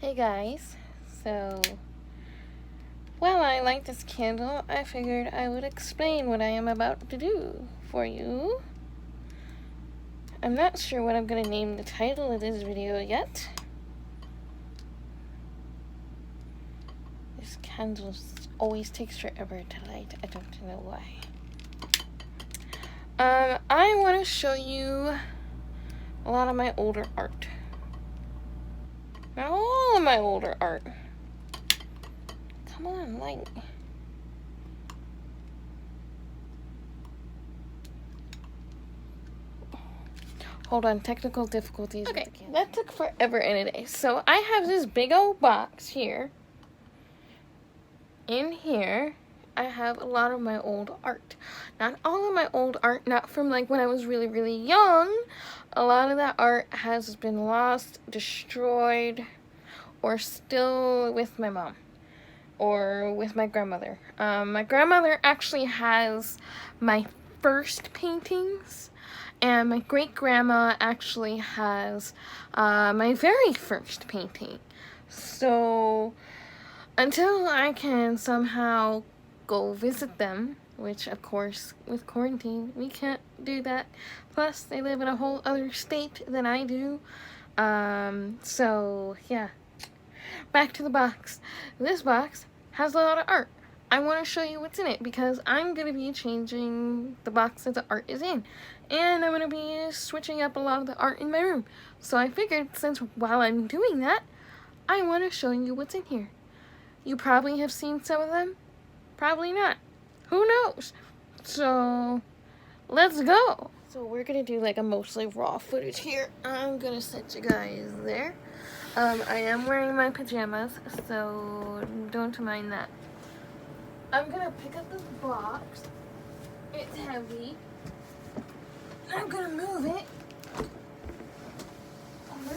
Hey guys, so while I light this candle, I figured I would explain what I am about to do for you. I'm not sure what I'm going to name the title of this video yet. This candle always takes forever to light, I don't know why. I want to show you a lot of my older art. Not all of my older art. Come on, light. Hold on, technical difficulties. Okay, that took forever and a day. So I have this big old box here. In here, I have a lot of my old art. Not all of my old art, not from like when I was really, really young. A lot of that art has been lost, destroyed, or still with my mom. Or with my grandmother. My grandmother actually has my first paintings. And my great-grandma actually has my very first painting. So until I can somehow go visit them, which of course with quarantine we can't do that. Plus they live in a whole other state than I do. So yeah. Back to the box. This box has a lot of art. I want to show you what's in it because I'm going to be changing the box that the art is in. And I'm going to be switching up a lot of the art in my room. So I figured since while I'm doing that, I want to show you what's in here. You probably have seen some of them. Probably not. Who knows? So let's go. So we're going to do like a mostly raw footage here. I'm going to set you guys there. I am wearing my pajamas, so don't mind that. I'm gonna pick up this box. It's heavy. I'm gonna move it over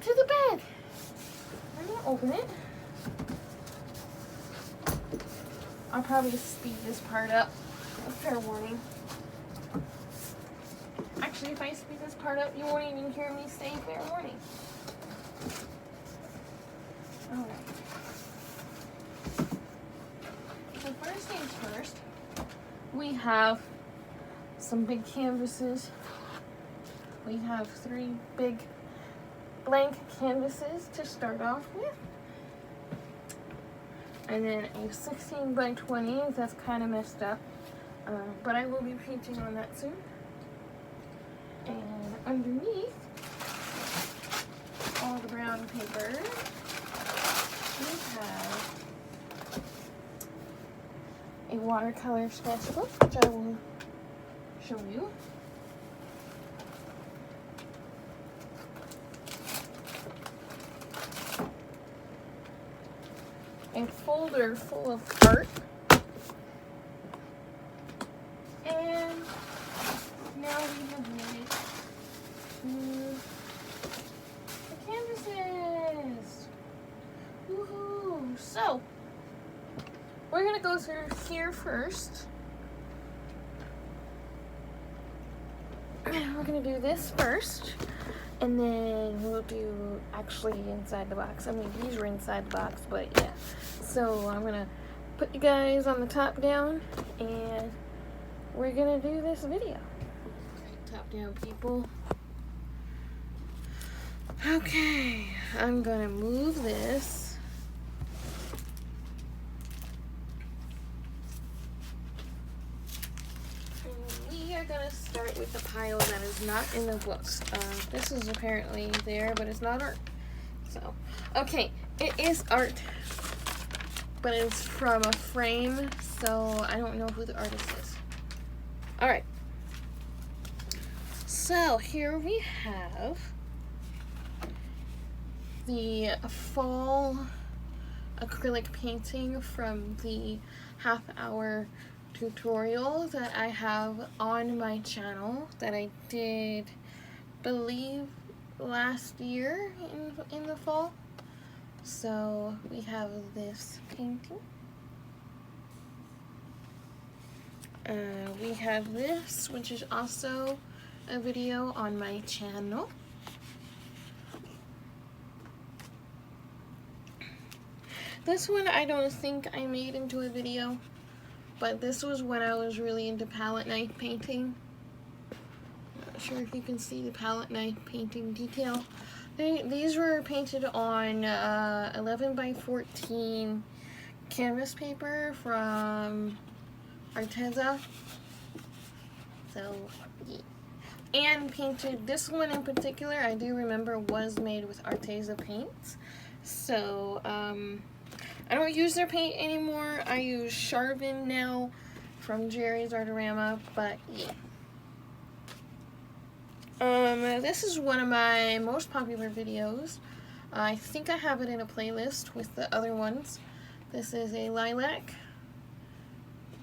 to the bed. I'm gonna open it. I'll probably speed this part up. Fair warning. Actually, if I speed this part up, you won't even hear me say fair warning. Alright. So first things first, we have some big canvases. We have 3 big blank canvases to start off with. And then a 16 by 20, that's kind of messed up. But I will be painting on that soon. And underneath all the brown paper, we have a watercolor sketchbook, which I will show you. A folder full of art. And now we have made it to the canvases. Woohoo! So, we're going to go through here first. We're going to do this first. And then we'll do actually inside the box. I mean, these are inside the box, but yeah. So I'm going to put you guys on the top down. And we're going to do this video. Right, top down, people. Okay. I'm going to move this. Gonna start with the pile that is not in the books. This is apparently there, but it's not art. So, okay, it is art, but it's from a frame, so I don't know who the artist is. Alright, so here we have the fall acrylic painting from the half-hour tutorial that I have on my channel that I did, believe, last year in the fall. So we have this painting. We have this, which is also a video on my channel. This one I don't think I made into a video, but this was when I was really into palette knife painting. Not sure if you can see the palette knife painting detail. These were painted on 11 by 14 canvas paper from Arteza. So, yeah. And painted, this one in particular, I do remember was made with Arteza paints. So, I don't use their paint anymore. I use Charvin now from Jerry's Artorama, but yeah. This is one of my most popular videos. I think I have it in a playlist with the other ones. This is a lilac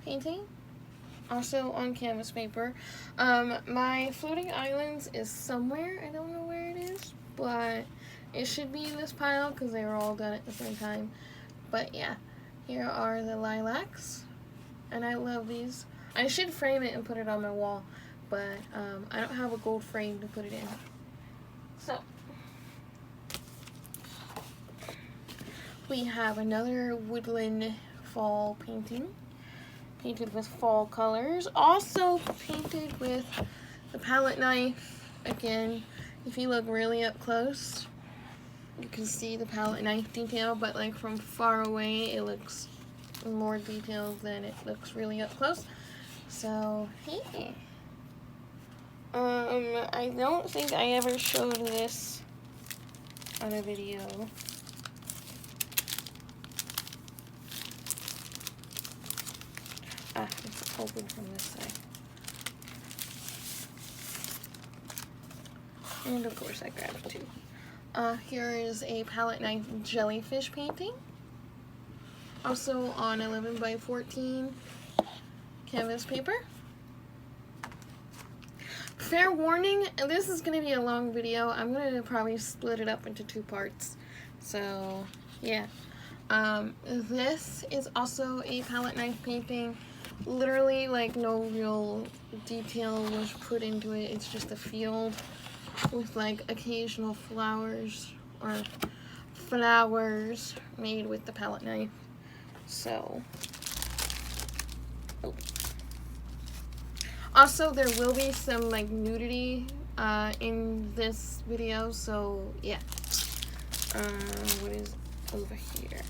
painting, also on canvas paper. My floating islands is somewhere. I don't know where it is, but it should be in this pile because they were all done at the same time. But yeah, here are the lilacs, and I love these. I should frame it and put it on my wall, but I don't have a gold frame to put it in. So, we have another woodland fall painting, painted with fall colors, also painted with the palette knife. Again, if you look really up close, you can see the palette knife detail, but like from far away it looks more detailed than it looks really up close. So, hey. I don't think I ever showed this on a video. It's open from this side. And of course I grabbed two. Here is a palette knife jellyfish painting. Also on 11 by 14 canvas paper. Fair warning, this is going to be a long video. I'm going to probably split it up into 2 parts. So, yeah. This is also a palette knife painting. Literally, like, no real detail was put into it. It's just a field with, like, occasional flowers or flowers made with the palette knife. So, oh. Also, there will be some, like, nudity in this video, so, yeah. What is over here?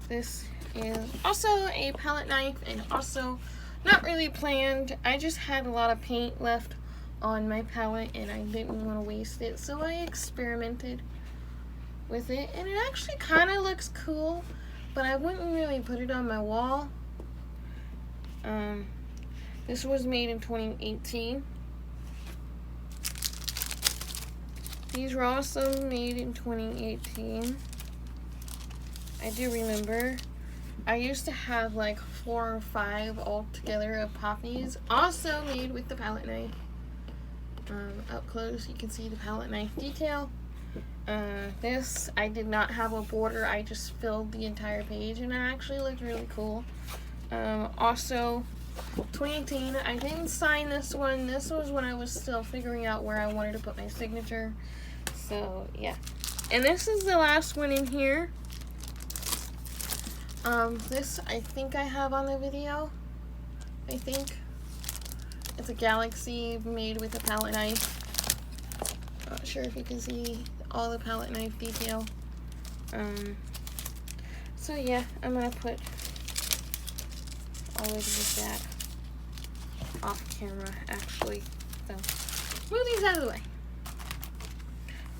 This is also a palette knife, and also not really planned. I just had a lot of paint left on my palette, and I didn't want to waste it, so I experimented with it, and it actually kind of looks cool, but I wouldn't really put it on my wall. This was made in 2018. These were also made in 2018. I do remember. I used to have like 4 or 5 all together of poppies, also made with the palette knife. Up close you can see the palette knife detail. This, I did not have a border, I just filled the entire page, and it actually looked really cool. Also, 2018, I didn't sign this one. This was when I was still figuring out where I wanted to put my signature. So, yeah. And this is the last one in here. This I think I have on the video. I think. It's a galaxy made with a palette knife. Not sure if you can see all the palette knife detail. So yeah, I'm gonna put all of these back off camera, actually. So, move these out of the way.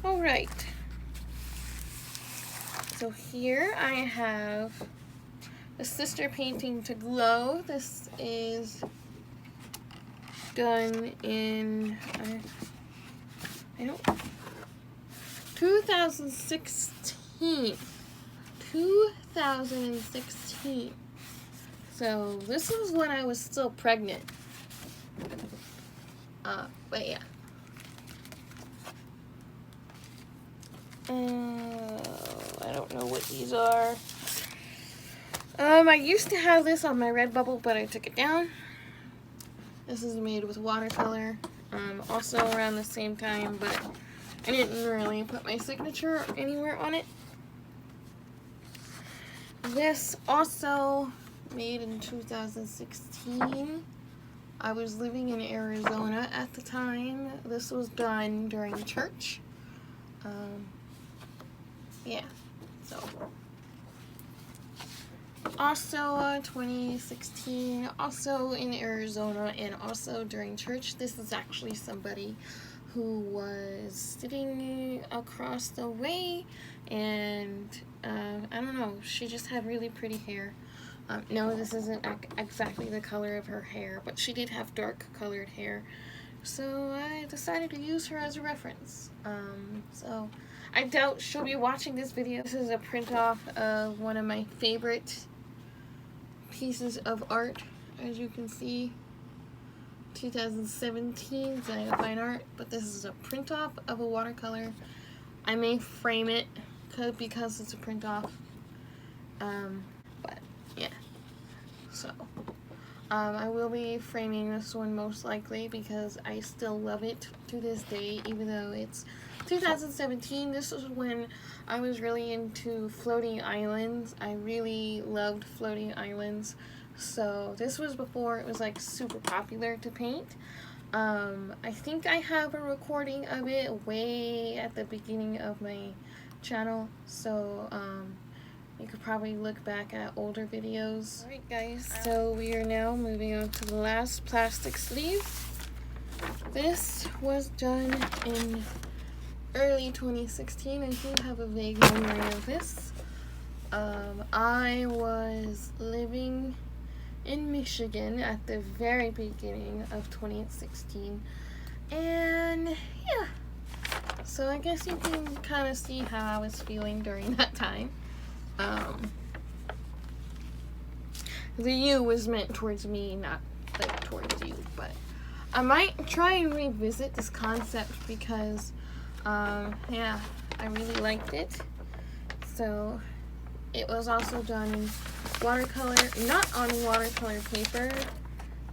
Alright. So here I have the sister painting to glow. This is done in, I don't, 2016. 2016. So this was when I was still pregnant. But yeah. I don't know what these are. I used to have this on my Redbubble, but I took it down. This is made with watercolor. Also around the same time, but I didn't really put my signature anywhere on it. This also made in 2016. I was living in Arizona at the time. This was done during church. Yeah, so. Also 2016, also in Arizona, and also during church. This is actually somebody who was sitting across the way, and I don't know, she just had really pretty hair. No, this isn't exactly the color of her hair, but she did have dark colored hair. So I decided to use her as a reference. So I doubt she'll be watching this video. This is a print off of one of my favorite pieces of art, as you can see. 2017 Design of Fine Art, but this is a print off of a watercolor. I may frame it because it's a print off. But yeah, so I will be framing this one most likely because I still love it to this day, even though it's 2017. This was when I was really into floating islands. I really loved floating islands. So this was before it was like super popular to paint. I think I have a recording of it way at the beginning of my channel. So you could probably look back at older videos. Alright guys, so we are now moving on to the last plastic sleeve. This was done in early 2016. I do have a vague memory of this. I was living in Michigan at the very beginning of 2016, and yeah, so I guess you can kind of see how I was feeling during that time. The you was meant towards me, not like towards you, but I might try and revisit this concept because yeah, I really liked it. So it was also done in watercolor, not on watercolor paper,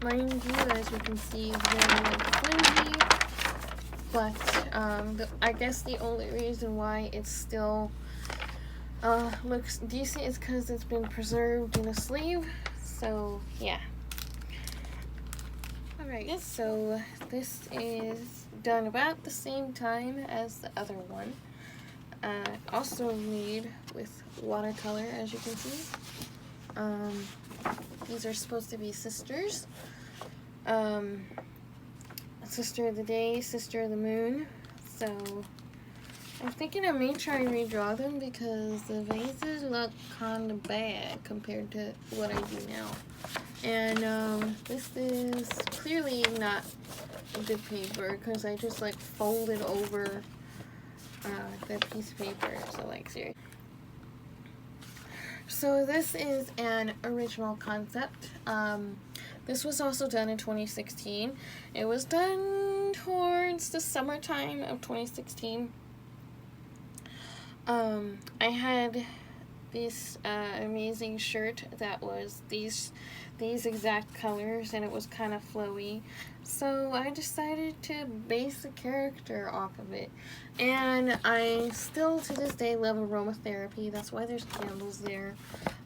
mind you, as you can see, very like flimsy. But I guess the only reason why it's still looks decent is because it's been preserved in a sleeve. So yeah. Alright, so this is done about the same time as the other one. Also made with watercolor, as you can see. These are supposed to be sisters. Sister of the day, sister of the moon. So I'm thinking I may try and redraw them because the vases look kind of bad compared to what I do now. And this is clearly not good paper because I just like folded over the piece of paper. So like seriously. So this is an original concept. This was also done in 2016. It was done towards the summertime of 2016. I had this amazing shirt that was these exact colors, and it was kind of flowy. So I decided to base a character off of it. And I still to this day love aromatherapy. That's why there's candles there.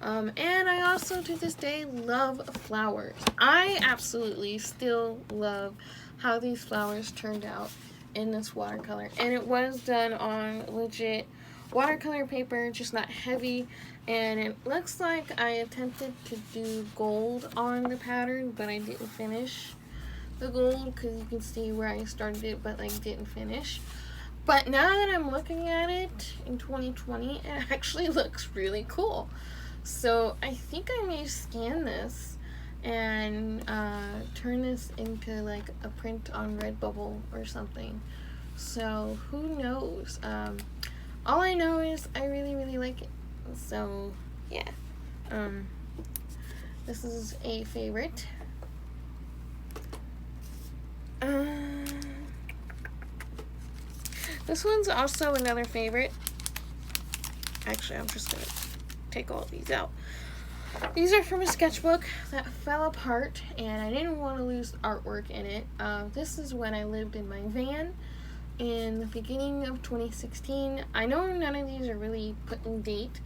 And I also to this day love flowers. I absolutely still love how these flowers turned out in this watercolor. And it was done on legit watercolor paper, just not heavy. And it looks like I attempted to do gold on the pattern, but I didn't finish the gold because you can see where I started it but like didn't finish. But now that I'm looking at it in 2020, it actually looks really cool. So I think I may scan this and turn this into like a print on Redbubble or something. So who knows? All I know is I really like it. So yeah, this is a favorite. This one's also another favorite. Actually, I'm just gonna take all of these out. These are from a sketchbook that fell apart, and I didn't want to lose artwork in it. This is when I lived in my van. in the beginning of 2016. I know none of these are really put in date,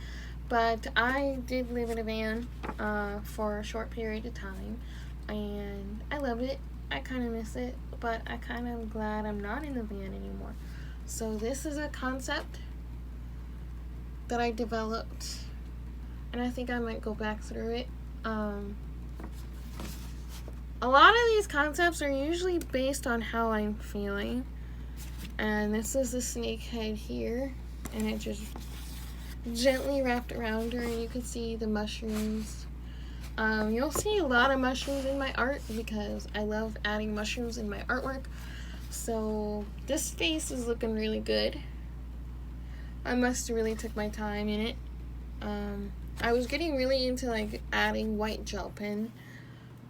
but I did live in a van for a short period of time, and I loved it. I kind of miss it, but I kind of am glad I'm not in the van anymore. So this is a concept that I developed, and I think I might go back through it. A lot of these concepts are usually based on how I'm feeling. And this is the snake head here, and it just gently wrapped around her, and you can see the mushrooms. You'll see a lot of mushrooms in my art because I love adding mushrooms in my artwork. So this face is looking really good. I must have really took my time in it. I was getting really into like adding white gel pen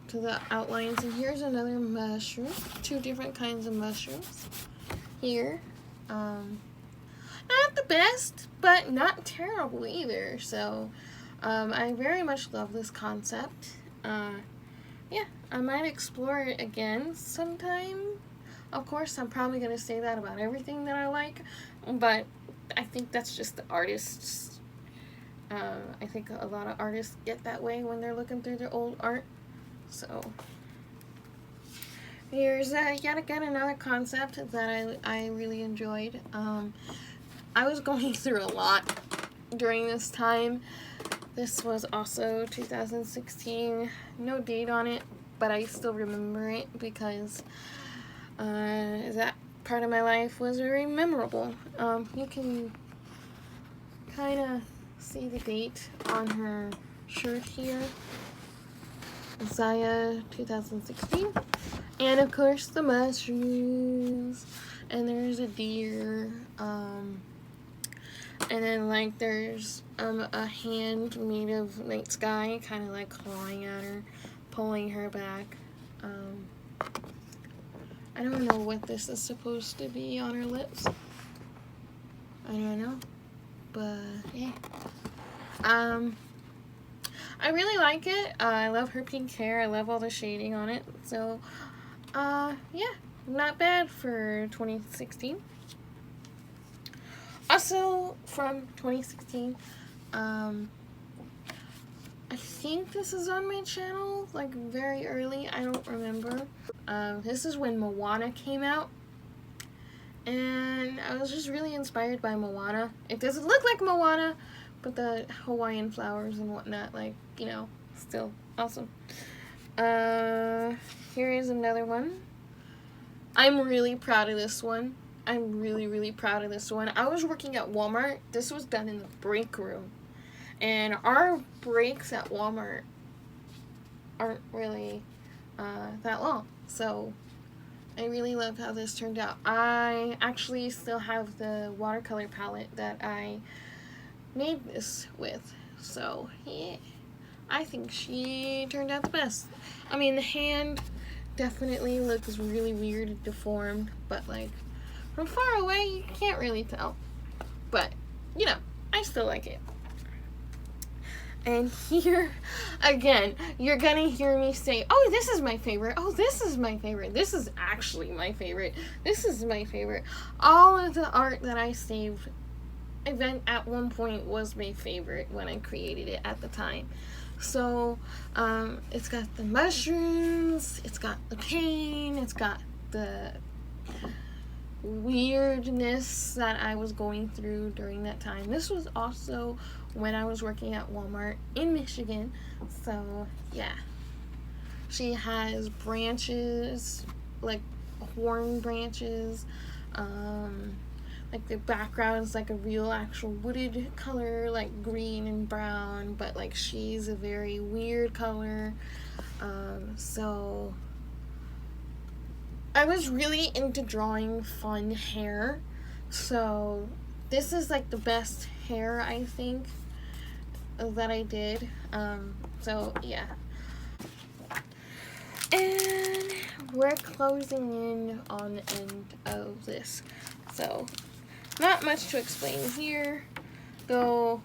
to the outlines, and here's another mushroom, 2 different kinds of mushrooms here. Not the best, but not terrible either. So I very much love this concept. Yeah, I might explore it again sometime. Of course, I'm probably going to say that about everything that I like, but I think that's just the artists. I think a lot of artists get that way when they're looking through their old art. So here's yet again another concept that I really enjoyed. I was going through a lot during this time. This was also 2016. No date on it, but I still remember it because that part of my life was very memorable. You can kind of see the date on her shirt here. Zaya 2016. And of course the mushrooms. And there's a deer. And then like there's a hand made of night sky, kind of like clawing at her, pulling her back. I don't know what this is supposed to be on her lips. I don't know. But yeah. I really like it. I love her pink hair. I love all the shading on it. So yeah, not bad for 2016. Also from 2016, I think this is on my channel, like very early, I don't remember. This is when Moana came out, and I was just really inspired by Moana. It doesn't look like Moana, but the Hawaiian flowers and whatnot, like, you know, still awesome. Here is another one. I'm really proud of this one. I'm really, really proud of this one. I was working at Walmart. This was done in the break room. And our breaks at Walmart aren't really that long. So I really love how this turned out. I actually still have the watercolor palette that I made this with. So yeah, I think she turned out the best. I mean, the hand definitely looks really weird and deformed, but like from far away you can't really tell. But you know, I still like it. And here again, you're gonna hear me say, oh, this is my favorite, oh, this is my favorite, this is actually my favorite, this is my favorite. All of the art that I saved event at one point was my favorite when I created it at the time. So it's got the mushrooms, it's got the pain, it's got the weirdness that I was going through during that time. This was also when I was working at Walmart in Michigan. So yeah, she has branches, like horn branches, like the background is like a real actual wooded color, like green and brown, but like she's a very weird color. So I was really into drawing fun hair, so this is like the best hair I think that I did. So yeah, and we're closing in on the end of this, so not much to explain here, though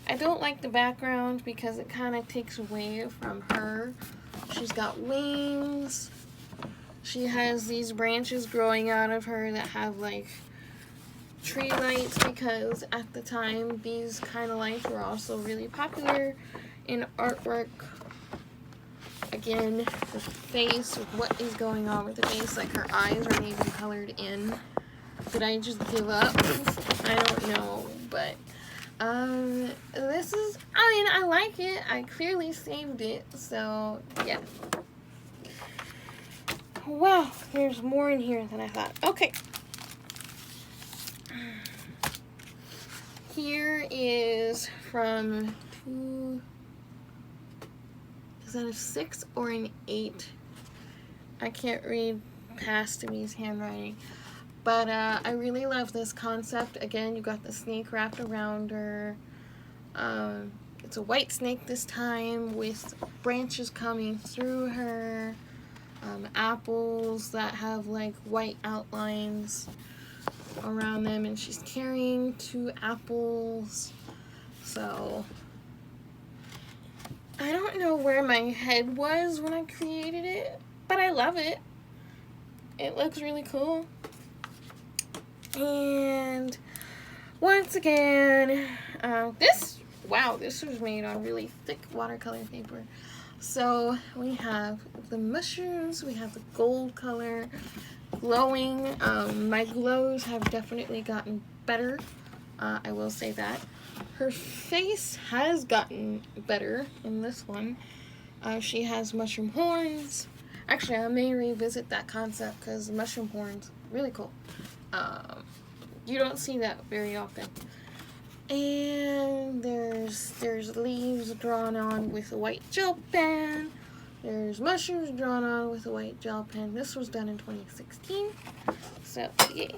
I don't like the background because it kind of takes away from her. She's got wings, She has these branches growing out of her that have like tree lights, because at the time these kind of lights were also really popular in artwork. Again, the face, what is going on with the face? Like, her eyes aren't even colored in. Did I just give up? I don't know, but this is, I mean, I like it. I clearly saved it, so yeah. Wow, there's more in here than I thought. Okay. Here is from is that a 6 or an 8? I can't read past Demi's handwriting. But I really love this concept. Again, you got the snake wrapped around her. It's a white snake this time with branches coming through her. Apples that have like white outlines around them, and she's carrying 2 apples. So I don't know where my head was when I created it, but I love it. It looks really cool. And once again, this was made on really thick watercolor paper. So we have the mushrooms, we have the gold color, glowing. My glows have definitely gotten better. I will say that. Her face has gotten better in this one. She has mushroom horns. Actually, I may revisit that concept because mushroom horns, really cool. You don't see that very often. And there's leaves drawn on with a white gel pen. There's mushrooms drawn on with a white gel pen. This was done in 2016. So, yay.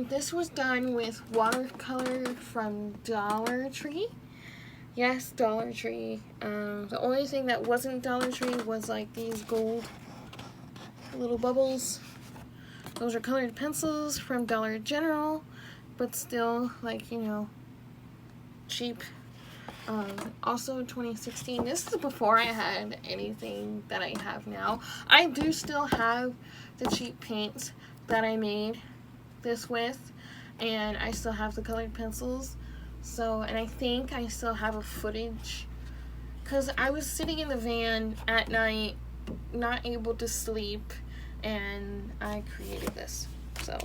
This was done with watercolor from Dollar Tree. Yes, Dollar Tree. The only thing that wasn't Dollar Tree was like these gold little bubbles. Those are colored pencils from Dollar General, but still, like, you know, cheap. Also 2016, this is before I had anything that I have now. I do still have the cheap paints that I made this with, and I still have the colored pencils. So, and I think I still have a footage, because I was sitting in the van at night, not able to sleep, and I created this. So,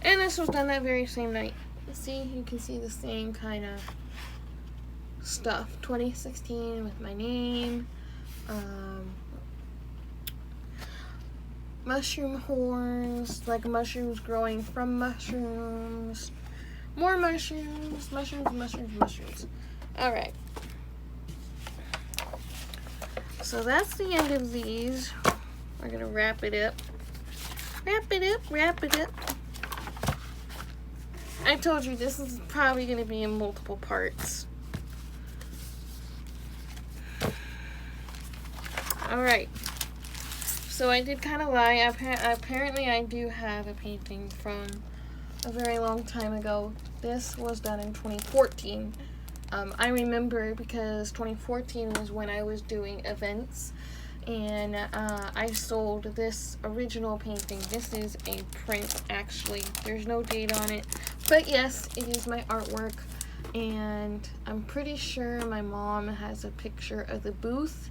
and this was done that very same night. See, you can see the same kind of stuff. 2016 with my name. Mushroom horns, like mushrooms growing from mushrooms. More mushrooms, mushrooms, mushrooms, mushrooms. Alright. So that's the end of these. We're gonna wrap it up. Wrap it up, wrap it up. I told you this is probably gonna be in multiple parts. Alright. So I did kind of lie. Apparently I do have a painting from a very long time ago. This was done in 2014. I remember because 2014 was when I was doing events, and I sold this original painting. This is a print, actually. There's no date on it, but yes, it is my artwork, and I'm pretty sure my mom has a picture of the booth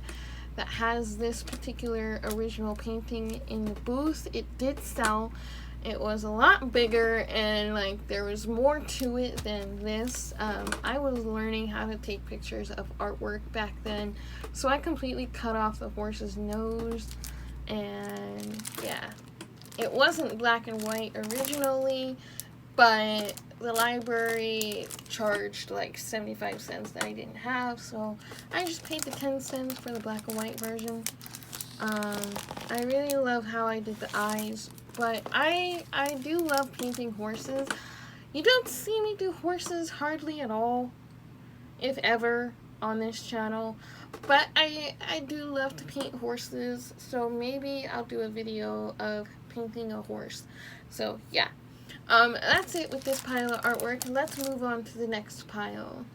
that has this particular original painting in the booth. It did sell. It was a lot bigger, and like there was more to it than this. I was learning how to take pictures of artwork back then, so I completely cut off the horse's nose, and yeah, it wasn't black and white originally, but the library charged like 75 cents that I didn't have, so I just paid the 10 cents for the black and white version. I really love how I did the eyes, but I do love painting horses. You don't see me do horses hardly at all, if ever, on this channel, but I do love to paint horses, so maybe I'll do a video of painting a horse. So yeah, that's it with this pile of artwork. Let's move on to the next pile.